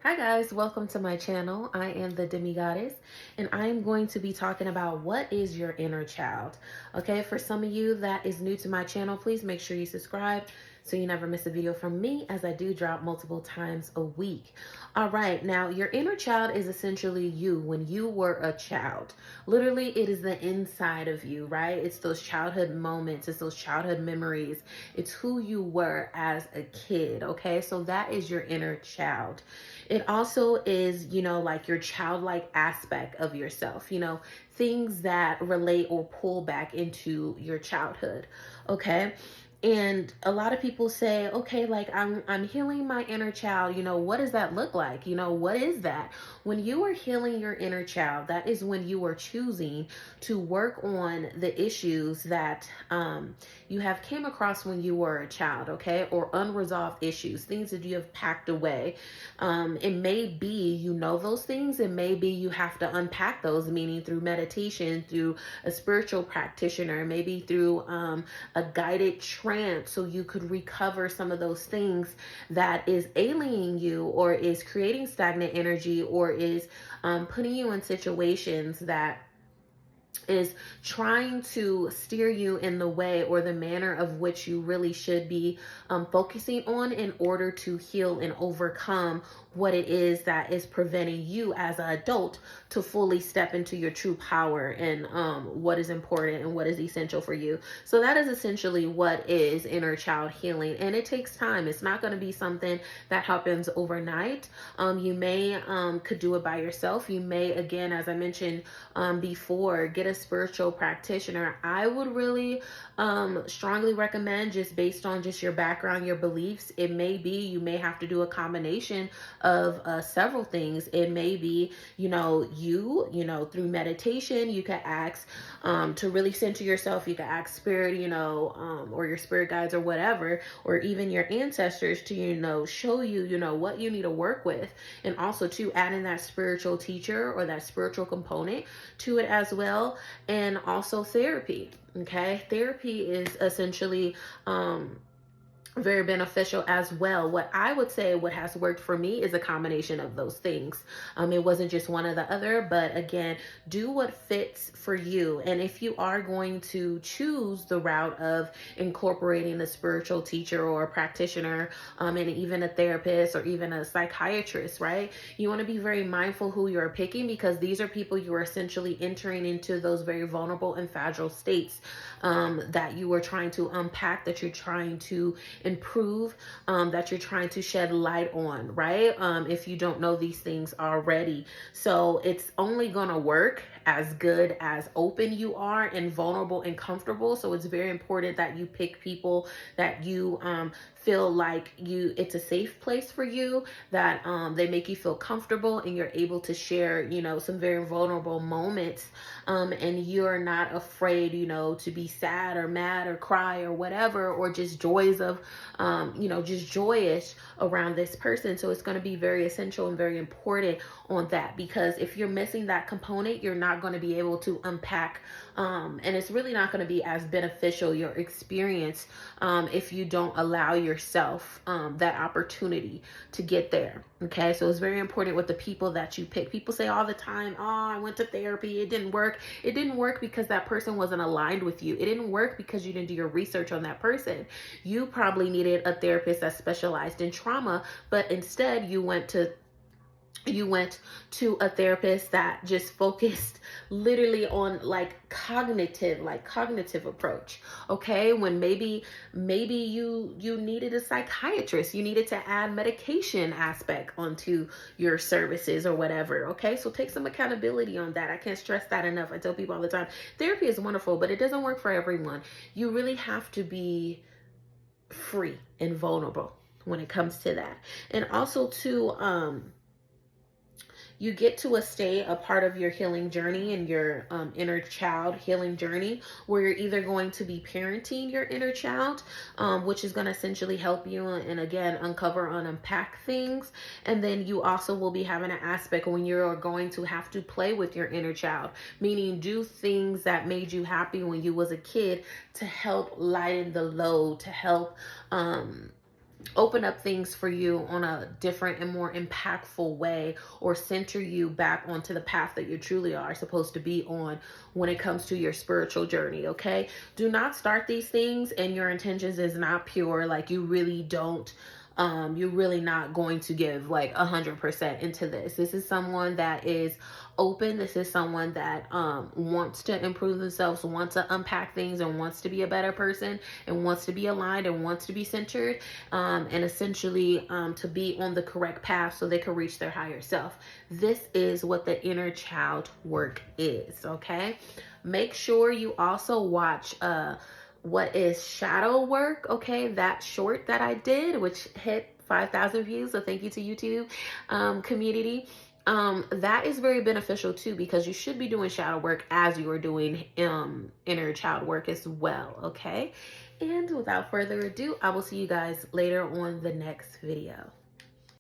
Hi guys, welcome to my channel. I am the Demigodest and I am going to be talking about what is your inner child. Okay, for some of you that is new to my channel, please make sure you subscribe so you never miss a video from me, as I do drop multiple times a week. All right, now your inner child is essentially you when you were a child. Literally, it is the inside of you, right? It's those childhood moments, it's those childhood memories, it's who you were as a kid. Okay, so that is your inner child. It also is, like your childlike aspect of yourself, things that relate or pull back into your childhood. Okay. And a lot of people say, okay, like I'm healing my inner child. What does that look like? What is that? When you are healing your inner child, that is when you are choosing to work on the issues that you have came across when you were a child, okay? Or unresolved issues, things that you have packed away. It may be, those things. It may be you have to unpack those, meaning through meditation, through a spiritual practitioner, maybe through a guided trance, so you could recover some of those things that is alienating you or is creating stagnant energy or is putting you in situations that is trying to steer you in the way or the manner of which you really should be focusing on in order to heal and overcome what it is that is preventing you as an adult to fully step into your true power and what is important and what is essential for you. So that is essentially what is inner child healing, and it takes time. It's not going to be something that happens overnight. You may could do it by yourself. You may, again, as I mentioned before, get a spiritual practitioner. I would really strongly recommend, just based on just your background, your beliefs. It may be you may have to do a combination of several things. It may be, through meditation, you can ask to really center yourself. You can ask spirit, or your spirit guides or whatever, or even your ancestors to, show you, what you need to work with. And also to add in that spiritual teacher or that spiritual component to it as well. And also therapy. Okay. Therapy is essentially, very beneficial as well. What I would say what has worked for me is a combination of those things. It wasn't just one or the other, but again, do what fits for you. And if you are going to choose the route of incorporating a spiritual teacher or a practitioner, and even a therapist or even a psychiatrist, right? You want to be very mindful who you're picking, because these are people you are essentially entering into those very vulnerable and fragile states that you are trying to unpack, that you're trying to improve, that you're trying to shed light on, right? If you don't know these things already. So it's only going to work as good as open you are and vulnerable and comfortable. So it's very important that you pick people that you feel like it's a safe place for you, that they make you feel comfortable and you're able to share, some very vulnerable moments, and you're not afraid, to be sad or mad or cry or whatever, or just joys of just joyous around this person. So it's going to be very essential and very important on that, because if you're missing that component, you're not going to be able to unpack, and it's really not going to be as beneficial, your experience, if you don't allow yourself that opportunity to get there. Okay, so it's very important with the people that you pick. People say all the time, oh, I went to therapy, it didn't work. It didn't work because that person wasn't aligned with you. It didn't work because you didn't do your research on that person. You probably needed a therapist that specialized in trauma, but instead you went to a therapist that just focused literally on cognitive approach. Okay, when maybe you needed a psychiatrist, you needed to add medication aspect onto your services or whatever. Okay, so take some accountability on that. I can't stress that enough. I tell people all the time, therapy is wonderful, but it doesn't work for everyone. You really have to be free and vulnerable when it comes to that. And also to you get to a part of your healing journey and your inner child healing journey, where you're either going to be parenting your inner child, which is going to essentially help you and again uncover and unpack things. And then you also will be having an aspect when you're going to have to play with your inner child, meaning do things that made you happy when you was a kid to help lighten the load, to help open up things for you on a different and more impactful way, or center you back onto the path that you truly are supposed to be on when it comes to your spiritual journey. Okay, do not start these things and your intentions is not pure, like you really don't you're really not going to give like 100% into this. This is someone that is open. This is someone that wants to improve themselves, wants to unpack things, and wants to be a better person, and wants to be aligned, and wants to be centered, and essentially to be on the correct path so they can reach their higher self. This is what the inner child work is. Okay, make sure you also watch what is shadow work. Okay, that short that I did, which hit 5,000 views, so thank you to YouTube community. That is very beneficial too, because you should be doing shadow work as you are doing inner child work as well. Okay, and without further ado, I will see you guys later on the next video.